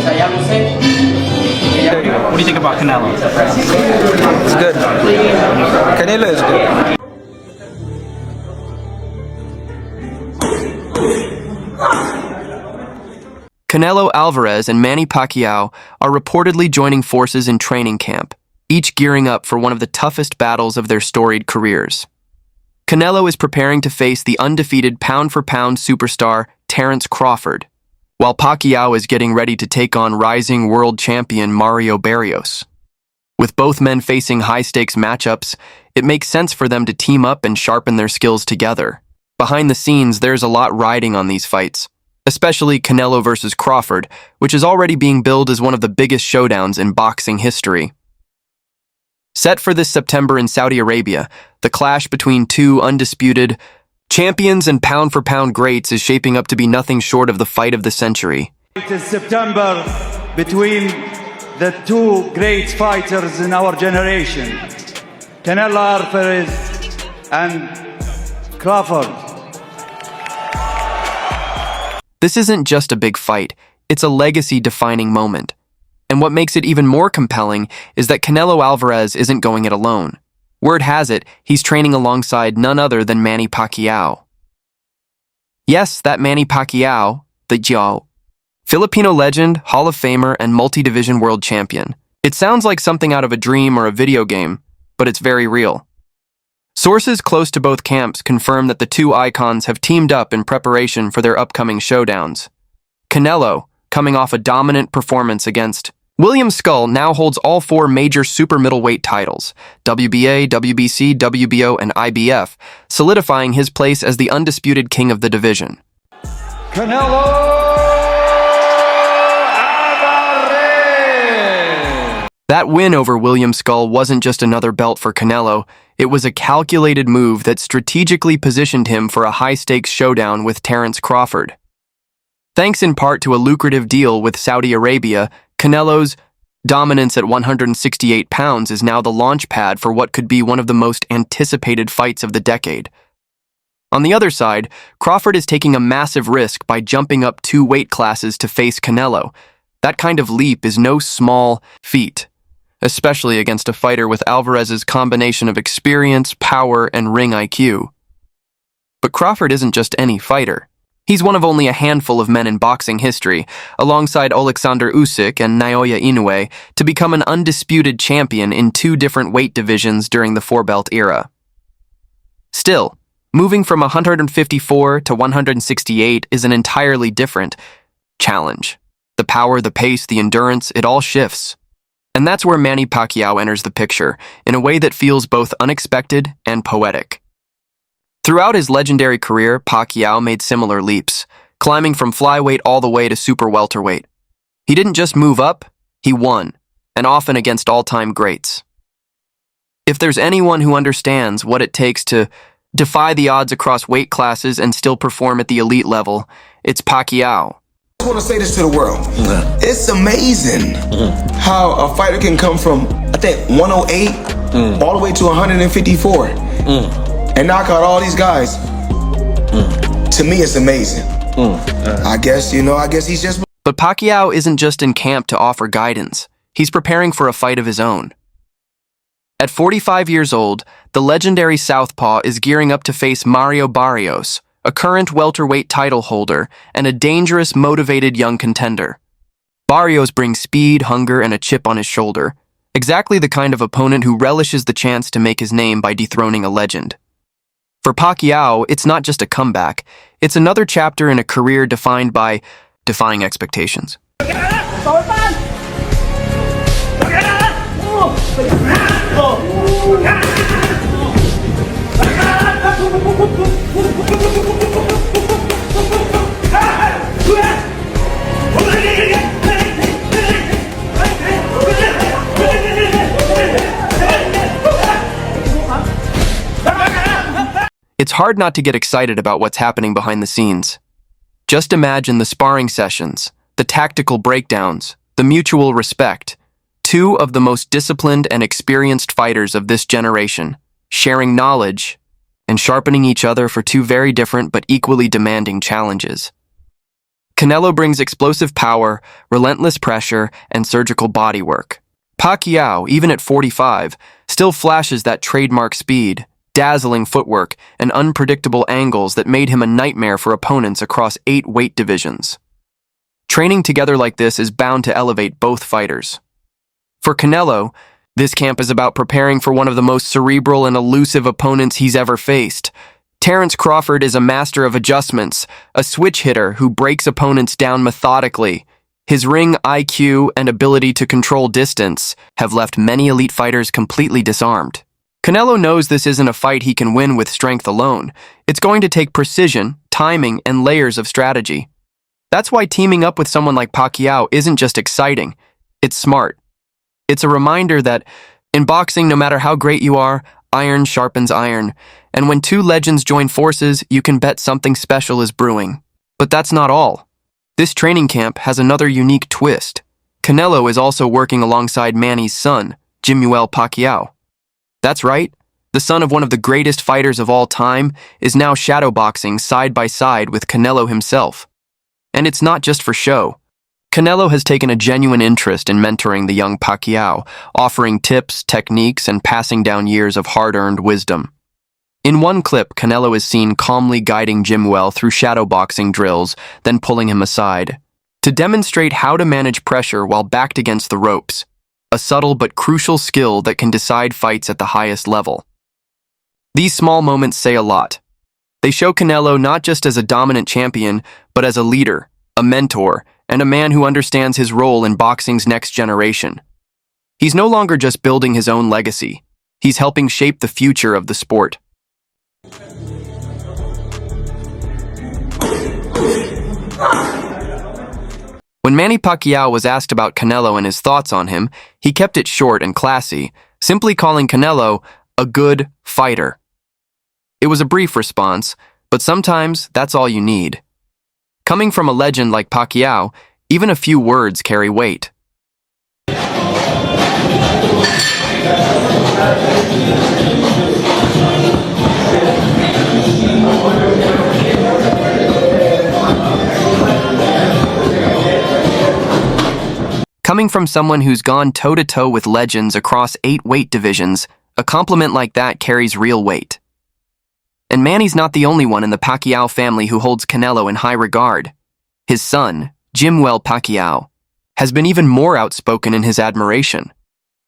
What do you think about Canelo? It's good. Canelo is good. Canelo Alvarez and Manny Pacquiao are reportedly joining forces in training camp, each gearing up for one of the toughest battles of their storied careers. Canelo is preparing to face the undefeated pound-for-pound superstar Terence Crawford, while Pacquiao is getting ready to take on rising world champion Mario Barrios. With both men facing high-stakes matchups, it makes sense for them to team up and sharpen their skills together. Behind the scenes, there's a lot riding on these fights, especially Canelo versus Crawford, which is already being billed as one of the biggest showdowns in boxing history. Set for this September in Saudi Arabia, the clash between two undisputed champions and pound-for-pound greats is shaping up to be nothing short of the fight of the century. It is September between the two great fighters in our generation, Canelo Alvarez and Crawford. This isn't just a big fight, it's a legacy-defining moment. And what makes it even more compelling is that Canelo Alvarez isn't going it alone. Word has it, he's training alongside none other than Manny Pacquiao. Yes, that Manny Pacquiao, the Joe. Filipino legend, Hall of Famer, and multi-division world champion. It sounds like something out of a dream or a video game, but it's very real. Sources close to both camps confirm that the two icons have teamed up in preparation for their upcoming showdowns. Canelo, coming off a dominant performance against William Skull, now holds all four major super middleweight titles, WBA, WBC, WBO, and IBF, solidifying his place as the undisputed king of the division. Canelo Alvarez! That win over William Skull wasn't just another belt for Canelo, it was a calculated move that strategically positioned him for a high-stakes showdown with Terence Crawford. Thanks in part to a lucrative deal with Saudi Arabia, Canelo's dominance at 168 pounds is now the launch pad for what could be one of the most anticipated fights of the decade. On the other side, Crawford is taking a massive risk by jumping up 2 weight classes to face Canelo. That kind of leap is no small feat, especially against a fighter with Alvarez's combination of experience, power, and ring IQ. But Crawford isn't just any fighter. He's one of only a handful of men in boxing history, alongside Alexander Usyk and Naoya Inoue, to become an undisputed champion in 2 different weight divisions during the four-belt era. Still, moving from 154 to 168 is an entirely different challenge. The power, the pace, the endurance, it all shifts. And that's where Manny Pacquiao enters the picture, in a way that feels both unexpected and poetic. Throughout his legendary career, Pacquiao made similar leaps, climbing from flyweight all the way to super welterweight. He didn't just move up, he won, and often against all-time greats. If there's anyone who understands what it takes to defy the odds across weight classes and still perform at the elite level, it's Pacquiao. I just want to say this to the world. It's amazing how a fighter can come from, I think, 108 all the way to 154 and knock out all these guys. To me, it's amazing. I guess he's just... But Pacquiao isn't just in camp to offer guidance. He's preparing for a fight of his own. At 45 years old, the legendary southpaw is gearing up to face Mario Barrios, a current welterweight title holder and a dangerous, motivated young contender. Barrios brings speed, hunger, and a chip on his shoulder, exactly the kind of opponent who relishes the chance to make his name by dethroning a legend. For Pacquiao, it's not just a comeback, it's another chapter in a career defined by defying expectations. It's hard not to get excited about what's happening behind the scenes. Just imagine the sparring sessions, the tactical breakdowns, the mutual respect. 2 of the most disciplined and experienced fighters of this generation, sharing knowledge and sharpening each other for 2 very different but equally demanding challenges. Canelo brings explosive power, relentless pressure, and surgical bodywork. Pacquiao, even at 45, still flashes that trademark speed, dazzling footwork, and unpredictable angles that made him a nightmare for opponents across 8 weight divisions. Training together like this is bound to elevate both fighters. For Canelo, this camp is about preparing for one of the most cerebral and elusive opponents he's ever faced. Terence Crawford is a master of adjustments, a switch hitter who breaks opponents down methodically. His ring IQ and ability to control distance have left many elite fighters completely disarmed. Canelo knows this isn't a fight he can win with strength alone. It's going to take precision, timing, and layers of strategy. That's why teaming up with someone like Pacquiao isn't just exciting, it's smart. It's a reminder that, in boxing, no matter how great you are, iron sharpens iron, and when 2 legends join forces, you can bet something special is brewing. But that's not all. This training camp has another unique twist. Canelo is also working alongside Manny's son, Jimuel Pacquiao. That's right, the son of one of the greatest fighters of all time is now shadowboxing side by side with Canelo himself. And it's not just for show. Canelo has taken a genuine interest in mentoring the young Pacquiao, offering tips, techniques, and passing down years of hard-earned wisdom. In one clip, Canelo is seen calmly guiding Jimuel through shadowboxing drills, then pulling him aside, to demonstrate how to manage pressure while backed against the ropes, a subtle but crucial skill that can decide fights at the highest level. These small moments say a lot. They show Canelo not just as a dominant champion, but as a leader, a mentor, and a man who understands his role in boxing's next generation. He's no longer just building his own legacy. He's helping shape the future of the sport. When Manny Pacquiao was asked about Canelo and his thoughts on him, he kept it short and classy, simply calling Canelo a good fighter. It was a brief response, but sometimes that's all you need. Coming from a legend like Pacquiao, even a few words carry weight. Coming from someone who's gone toe-to-toe with legends across 8 weight divisions, a compliment like that carries real weight. And Manny's not the only one in the Pacquiao family who holds Canelo in high regard. His son, Jimuel Pacquiao, has been even more outspoken in his admiration.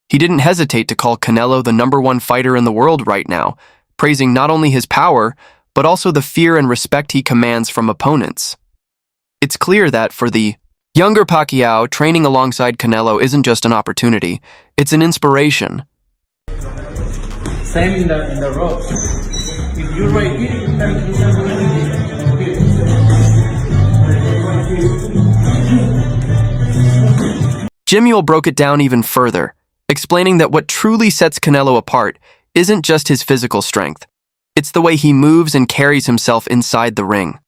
He didn't hesitate to call Canelo the #1 fighter in the world right now, praising not only his power, but also the fear and respect he commands from opponents. It's clear that for the younger Pacquiao, training alongside Canelo isn't just an opportunity, it's an inspiration. Same in the ropes. If you're right here, you can do something. Jimuel broke it down even further, explaining that what truly sets Canelo apart isn't just his physical strength. It's the way he moves and carries himself inside the ring.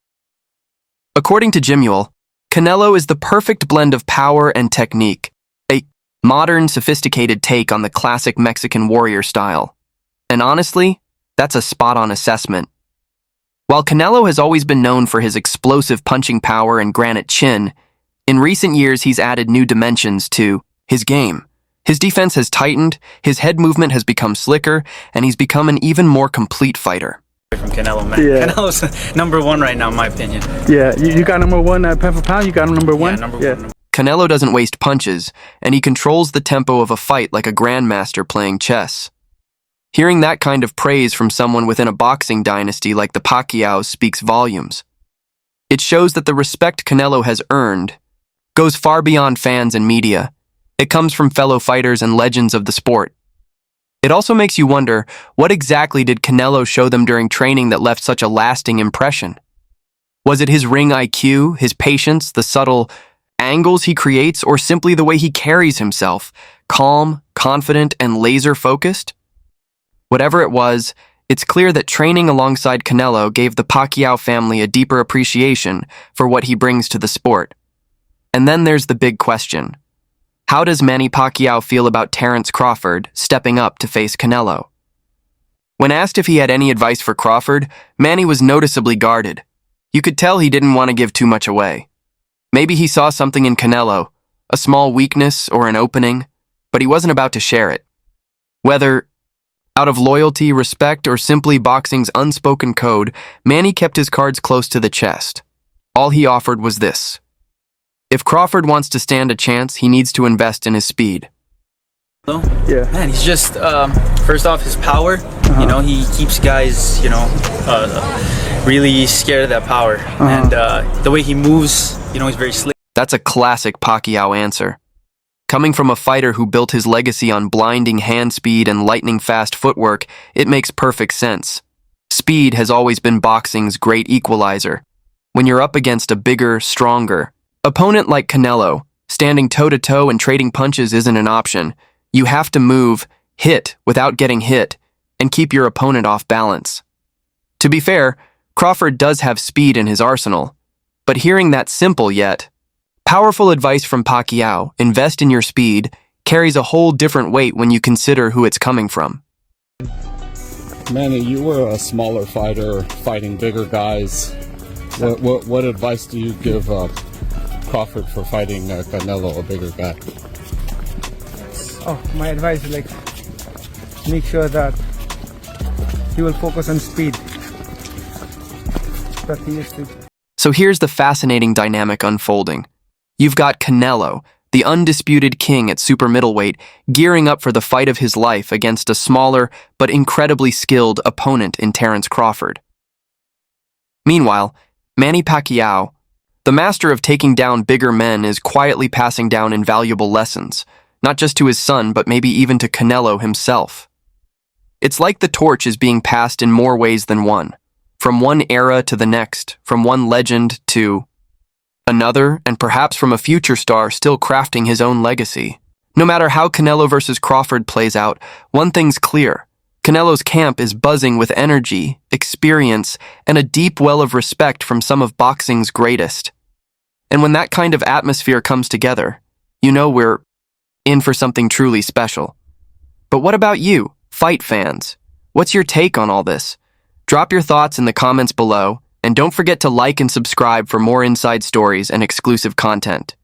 According to Jimuel, Canelo is the perfect blend of power and technique, a modern, sophisticated take on the classic Mexican warrior style. And honestly, that's a spot-on assessment. While Canelo has always been known for his explosive punching power and granite chin, in recent years he's added new dimensions to his game. His defense has tightened, his head movement has become slicker, and he's become an even more complete fighter. From Canelo, man. Yeah. Canelo's #1 right now, in my opinion. Yeah, you got #1 pound for pound. You got him #1. Yeah, number one. Canelo doesn't waste punches, and he controls the tempo of a fight like a grandmaster playing chess. Hearing that kind of praise from someone within a boxing dynasty like the Pacquiaos speaks volumes. It shows that the respect Canelo has earned goes far beyond fans and media. It comes from fellow fighters and legends of the sport. It also makes you wonder, what exactly did Canelo show them during training that left such a lasting impression? Was it his ring IQ, his patience, the subtle angles he creates, or simply the way he carries himself, calm, confident, and laser-focused? Whatever it was, it's clear that training alongside Canelo gave the Pacquiao family a deeper appreciation for what he brings to the sport. And then there's the big question. How does Manny Pacquiao feel about Terence Crawford stepping up to face Canelo? When asked if he had any advice for Crawford, Manny was noticeably guarded. You could tell he didn't want to give too much away. Maybe he saw something in Canelo, a small weakness or an opening, but he wasn't about to share it. Whether out of loyalty, respect, or simply boxing's unspoken code, Manny kept his cards close to the chest. All he offered was this. If Crawford wants to stand a chance, he needs to invest in his speed. Yeah. Man, he's just, first off, his power. You know, he keeps guys, really scared of that power. And the way he moves, he's very slick. That's a classic Pacquiao answer. Coming from a fighter who built his legacy on blinding hand speed and lightning-fast footwork, it makes perfect sense. Speed has always been boxing's great equalizer. When you're up against a bigger, stronger opponent like Canelo, standing toe-to-toe and trading punches isn't an option. You have to move, hit without getting hit, and keep your opponent off balance. To be fair, Crawford does have speed in his arsenal, but hearing that simple yet powerful advice from Pacquiao, invest in your speed, carries a whole different weight when you consider who it's coming from. Manny, you were a smaller fighter fighting bigger guys. What advice do you give Crawford for fighting Canelo, a bigger guy? Oh, my advice is make sure that he will focus on speed. That he is to. So here's the fascinating dynamic unfolding. You've got Canelo, the undisputed king at super middleweight, gearing up for the fight of his life against a smaller but incredibly skilled opponent in Terence Crawford. Meanwhile, Manny Pacquiao, the master of taking down bigger men, is quietly passing down invaluable lessons, not just to his son, but maybe even to Canelo himself. It's like the torch is being passed in more ways than one, from one era to the next, from one legend to another, and perhaps from a future star still crafting his own legacy. No matter how Canelo versus Crawford plays out, one thing's clear. Canelo's camp is buzzing with energy, experience, and a deep well of respect from some of boxing's greatest. And when that kind of atmosphere comes together, we're in for something truly special. But what about you, fight fans? What's your take on all this? Drop your thoughts in the comments below, and don't forget to like and subscribe for more inside stories and exclusive content.